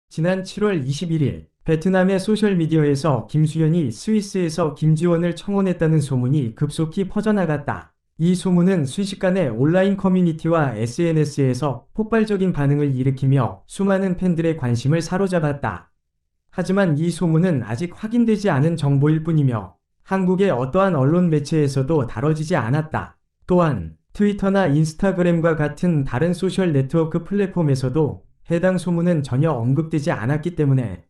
지난 7월 21일 베트남의 소셜미디어에서 김수현이 스위스에서 김지원을 청혼했다는 소문이 급속히 퍼져나갔다. 이 소문은 순식간에 온라인 커뮤니티와 SNS에서 폭발적인 반응을 일으키며 수많은 팬들의 관심을 사로잡았다. 하지만 이 소문은 아직 확인되지 않은 정보일 뿐이며 한국의 어떠한 언론 매체에서도 다뤄지지 않았다. 또한 트위터나 인스타그램과 같은 다른 소셜 네트워크 플랫폼에서도 해당 소문은 전혀 언급되지 않았기 때문에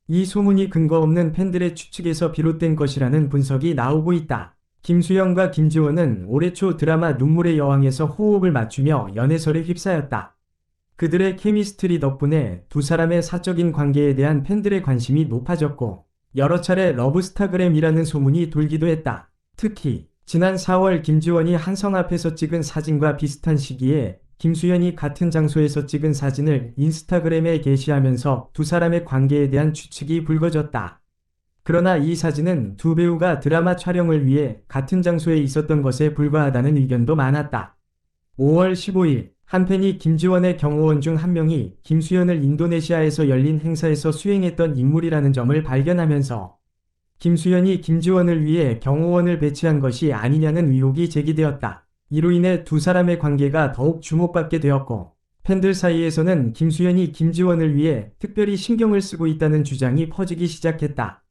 이 소문이 근거 없는 팬들의 추측에서 비롯된 것이라는 분석이 나오고 있다. 김수현과 김지원은 올해 초 드라마 눈물의 여왕에서 호흡을 맞추며 연애설에 휩싸였다. 그들의 케미스트리 덕분에 두 사람의 사적인 관계에 대한 팬들의 관심이 높아졌고 여러 차례 러브스타그램이라는 소문이 돌기도 했다. 특히 지난 4월 김지원이 한성 앞에서 찍은 사진과 비슷한 시기에 김수현이 같은 장소에서 찍은 사진을 인스타그램에 게시하면서 두 사람의 관계에 대한 추측이 불거졌다. 그러나 이 사진은 두 배우가 드라마 촬영을 위해 같은 장소에 있었던 것에 불과하다는 의견도 많았다. 5월 15일 한 팬이 김지원의 경호원 중 한 명이 김수현을 인도네시아에서 열린 행사에서 수행했던 인물이라는 점을 발견하면서 김수현이 김지원을 위해 경호원을 배치한 것이 아니냐는 의혹이 제기되었다. 이로 인해 두 사람의 관계가 더욱 주목받게 되었고 팬들 사이에서는 김수현이 김지원을 위해 특별히 신경을 쓰고 있다는 주장이 퍼지기 시작했다.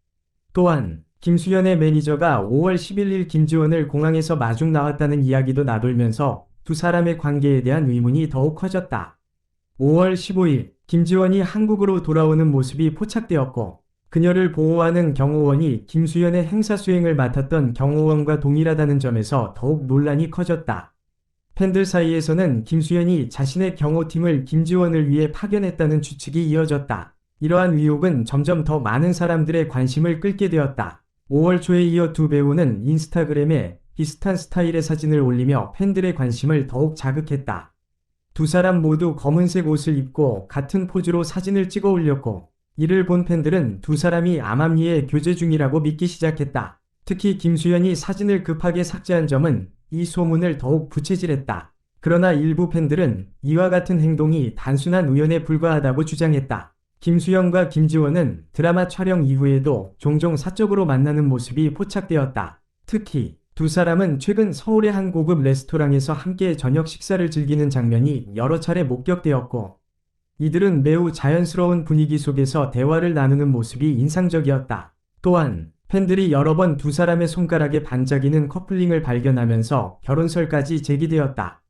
또한 김수현의 매니저가 5월 11일 김지원을 공항에서 마중 나왔다는 이야기도 나돌면서 두 사람의 관계에 대한 의문이 더욱 커졌다. 5월 15일 김지원이 한국으로 돌아오는 모습이 포착되었고 그녀를 보호하는 경호원이 김수현의 행사 수행을 맡았던 경호원과 동일하다는 점에서 더욱 논란이 커졌다. 팬들 사이에서는 김수현이 자신의 경호팀을 김지원을 위해 파견했다는 추측이 이어졌다. 이러한 의혹은 점점 더 많은 사람들의 관심을 끌게 되었다. 5월 초에 이어 두 배우는 인스타그램에 비슷한 스타일의 사진을 올리며 팬들의 관심을 더욱 자극했다. 두 사람 모두 검은색 옷을 입고 같은 포즈로 사진을 찍어 올렸고 이를 본 팬들은 두 사람이 암암리에 교제 중이라고 믿기 시작했다. 특히 김수현이 사진을 급하게 삭제한 점은 이 소문을 더욱 부채질했다. 그러나 일부 팬들은 이와 같은 행동이 단순한 우연에 불과하다고 주장했다. 김수현과 김지원은 드라마 촬영 이후에도 종종 사적으로 만나는 모습이 포착되었다. 특히 두 사람은 최근 서울의 한 고급 레스토랑에서 함께 저녁 식사를 즐기는 장면이 여러 차례 목격되었고 이들은 매우 자연스러운 분위기 속에서 대화를 나누는 모습이 인상적이었다. 또한 팬들이 여러 번 두 사람의 손가락에 반짝이는 커플링을 발견하면서 결혼설까지 제기되었다.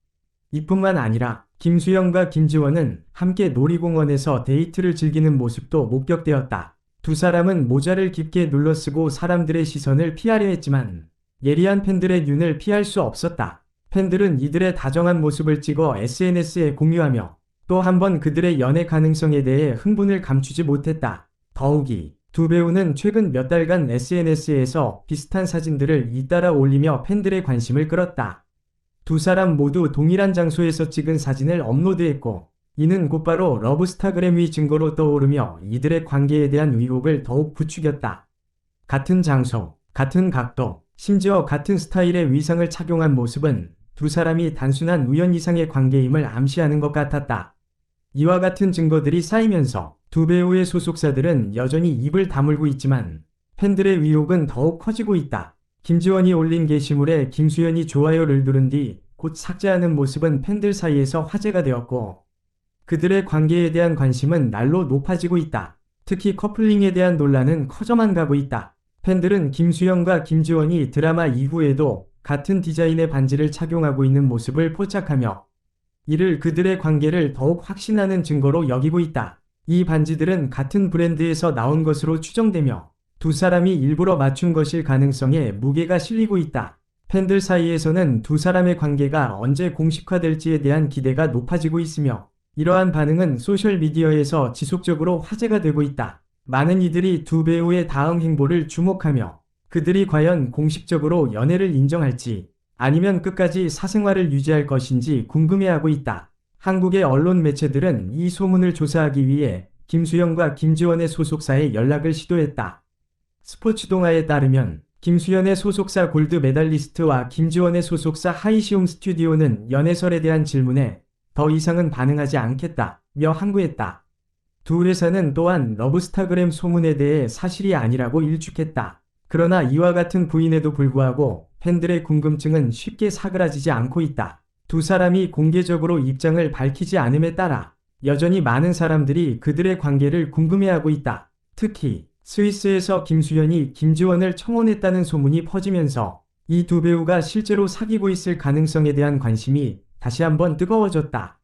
이뿐만 아니라 김수현과 김지원은 함께 놀이공원에서 데이트를 즐기는 모습도 목격되었다. 두 사람은 모자를 깊게 눌러쓰고 사람들의 시선을 피하려 했지만 예리한 팬들의 눈을 피할 수 없었다. 팬들은 이들의 다정한 모습을 찍어 SNS에 공유하며 또 한 번 그들의 연애 가능성에 대해 흥분을 감추지 못했다. 더욱이 두 배우는 최근 몇 달간 SNS에서 비슷한 사진들을 잇따라 올리며 팬들의 관심을 끌었다. 두 사람 모두 동일한 장소에서 찍은 사진을 업로드했고 이는 곧바로 러브스타그램의 증거로 떠오르며 이들의 관계에 대한 의혹을 더욱 부추겼다. 같은 장소, 같은 각도, 심지어 같은 스타일의 의상을 착용한 모습은 두 사람이 단순한 우연 이상의 관계임을 암시하는 것 같았다. 이와 같은 증거들이 쌓이면서 두 배우의 소속사들은 여전히 입을 다물고 있지만 팬들의 의혹은 더욱 커지고 있다. 김지원이 올린 게시물에 김수현이 좋아요를 누른 뒤 곧 삭제하는 모습은 팬들 사이에서 화제가 되었고 그들의 관계에 대한 관심은 날로 높아지고 있다. 특히 커플링에 대한 논란은 커져만 가고 있다. 팬들은 김수현과 김지원이 드라마 이후에도 같은 디자인의 반지를 착용하고 있는 모습을 포착하며 이를 그들의 관계를 더욱 확신하는 증거로 여기고 있다. 이 반지들은 같은 브랜드에서 나온 것으로 추정되며 두 사람이 일부러 맞춘 것일 가능성에 무게가 실리고 있다. 팬들 사이에서는 두 사람의 관계가 언제 공식화될지에 대한 기대가 높아지고 있으며 이러한 반응은 소셜미디어에서 지속적으로 화제가 되고 있다. 많은 이들이 두 배우의 다음 행보를 주목하며 그들이 과연 공식적으로 연애를 인정할지 아니면 끝까지 사생활을 유지할 것인지 궁금해하고 있다. 한국의 언론 매체들은 이 소문을 조사하기 위해 김수현과 김지원의 소속사에 연락을 시도했다. 스포츠동아에 따르면 김수현의 소속사 골드 메달리스트와 김지원의 소속사 하이시움 스튜디오는 연애설에 대한 질문에 더 이상은 반응하지 않겠다며 항구했다. 두 회사는 또한 러브스타그램 소문에 대해 사실이 아니라고 일축했다. 그러나 이와 같은 부인에도 불구하고 팬들의 궁금증은 쉽게 사그라지지 않고 있다. 두 사람이 공개적으로 입장을 밝히지 않음에 따라 여전히 많은 사람들이 그들의 관계를 궁금해하고 있다. 특히 스위스에서 김수현이 김지원을 청혼했다는 소문이 퍼지면서 이 두 배우가 실제로 사귀고 있을 가능성에 대한 관심이 다시 한번 뜨거워졌다.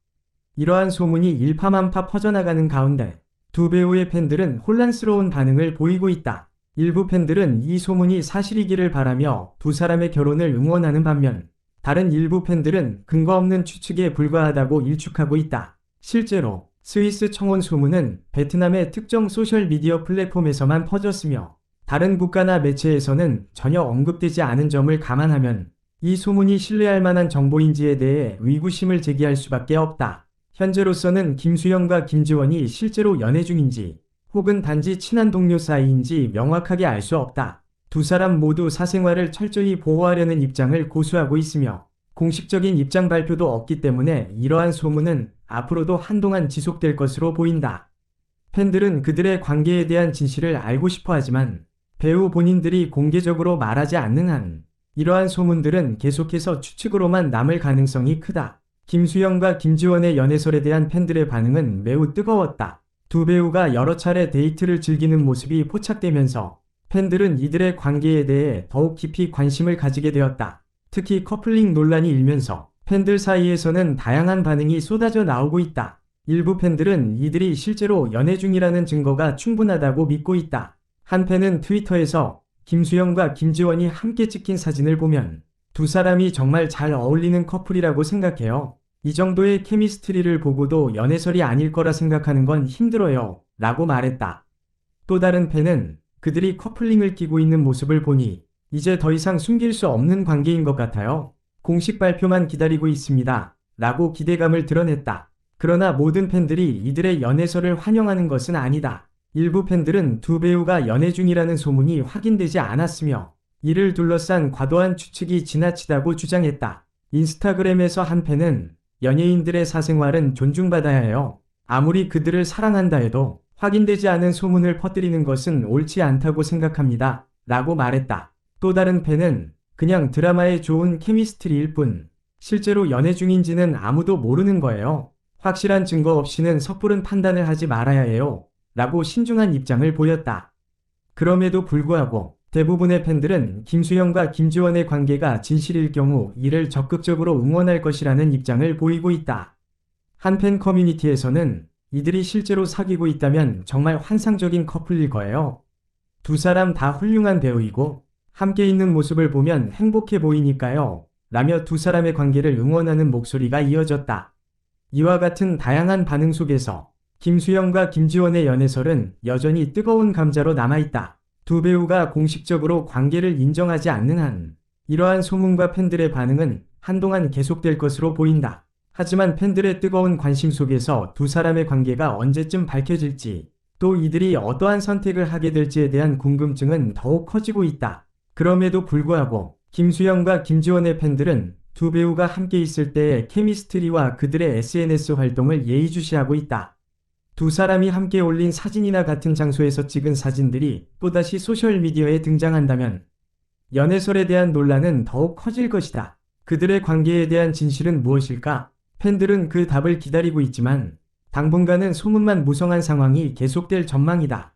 이러한 소문이 일파만파 퍼져나가는 가운데 두 배우의 팬들은 혼란스러운 반응을 보이고 있다. 일부 팬들은 이 소문이 사실이기를 바라며 두 사람의 결혼을 응원하는 반면 다른 일부 팬들은 근거 없는 추측에 불과하다고 일축하고 있다. 실제로 스위스 청혼 소문은 베트남의 특정 소셜미디어 플랫폼에서만 퍼졌으며 다른 국가나 매체에서는 전혀 언급되지 않은 점을 감안하면 이 소문이 신뢰할 만한 정보인지에 대해 의구심을 제기할 수밖에 없다. 현재로서는 김수현과 김지원이 실제로 연애 중인지 혹은 단지 친한 동료 사이인지 명확하게 알 수 없다. 두 사람 모두 사생활을 철저히 보호하려는 입장을 고수하고 있으며 공식적인 입장 발표도 없기 때문에 이러한 소문은 앞으로도 한동안 지속될 것으로 보인다. 팬들은 그들의 관계에 대한 진실을 알고 싶어 하지만 배우 본인들이 공개적으로 말하지 않는 한 이러한 소문들은 계속해서 추측으로만 남을 가능성이 크다. 김수현과 김지원의 연애설에 대한 팬들의 반응은 매우 뜨거웠다. 두 배우가 여러 차례 데이트를 즐기는 모습이 포착되면서 팬들은 이들의 관계에 대해 더욱 깊이 관심을 가지게 되었다. 특히 커플링 논란이 일면서 팬들 사이에서는 다양한 반응이 쏟아져 나오고 있다. 일부 팬들은 이들이 실제로 연애 중이라는 증거가 충분하다고 믿고 있다. 한 팬은 트위터에서 김수현과 김지원이 함께 찍힌 사진을 보면 두 사람이 정말 잘 어울리는 커플이라고 생각해요. 이 정도의 케미스트리를 보고도 연애설이 아닐 거라 생각하는 건 힘들어요. 라고 말했다. 또 다른 팬은 그들이 커플링을 끼고 있는 모습을 보니 이제 더 이상 숨길 수 없는 관계인 것 같아요. 공식 발표만 기다리고 있습니다. 라고 기대감을 드러냈다. 그러나 모든 팬들이 이들의 연애설을 환영하는 것은 아니다. 일부 팬들은 두 배우가 연애 중이라는 소문이 확인되지 않았으며 이를 둘러싼 과도한 추측이 지나치다고 주장했다. 인스타그램에서 한 팬은 연예인들의 사생활은 존중받아야 해요. 아무리 그들을 사랑한다 해도 확인되지 않은 소문을 퍼뜨리는 것은 옳지 않다고 생각합니다. 라고 말했다. 또 다른 팬은 그냥 드라마에 좋은 케미스트리일 뿐 실제로 연애 중인지는 아무도 모르는 거예요. 확실한 증거 없이는 섣부른 판단을 하지 말아야 해요. 라고 신중한 입장을 보였다. 그럼에도 불구하고 대부분의 팬들은 김수현과 김지원의 관계가 진실일 경우 이를 적극적으로 응원할 것이라는 입장을 보이고 있다. 한 팬 커뮤니티에서는 이들이 실제로 사귀고 있다면 정말 환상적인 커플일 거예요. 두 사람 다 훌륭한 배우이고 함께 있는 모습을 보면 행복해 보이니까요. 라며 두 사람의 관계를 응원하는 목소리가 이어졌다. 이와 같은 다양한 반응 속에서 김수현과 김지원의 연애설은 여전히 뜨거운 감자로 남아있다. 두 배우가 공식적으로 관계를 인정하지 않는 한 이러한 소문과 팬들의 반응은 한동안 계속될 것으로 보인다. 하지만 팬들의 뜨거운 관심 속에서 두 사람의 관계가 언제쯤 밝혀질지 또 이들이 어떠한 선택을 하게 될지에 대한 궁금증은 더욱 커지고 있다. 그럼에도 불구하고 김수현과 김지원의 팬들은 두 배우가 함께 있을 때의 케미스트리와 그들의 SNS 활동을 예의주시하고 있다. 두 사람이 함께 올린 사진이나 같은 장소에서 찍은 사진들이 또다시 소셜미디어에 등장한다면 연애설에 대한 논란은 더욱 커질 것이다. 그들의 관계에 대한 진실은 무엇일까? 팬들은 그 답을 기다리고 있지만 당분간은 소문만 무성한 상황이 계속될 전망이다.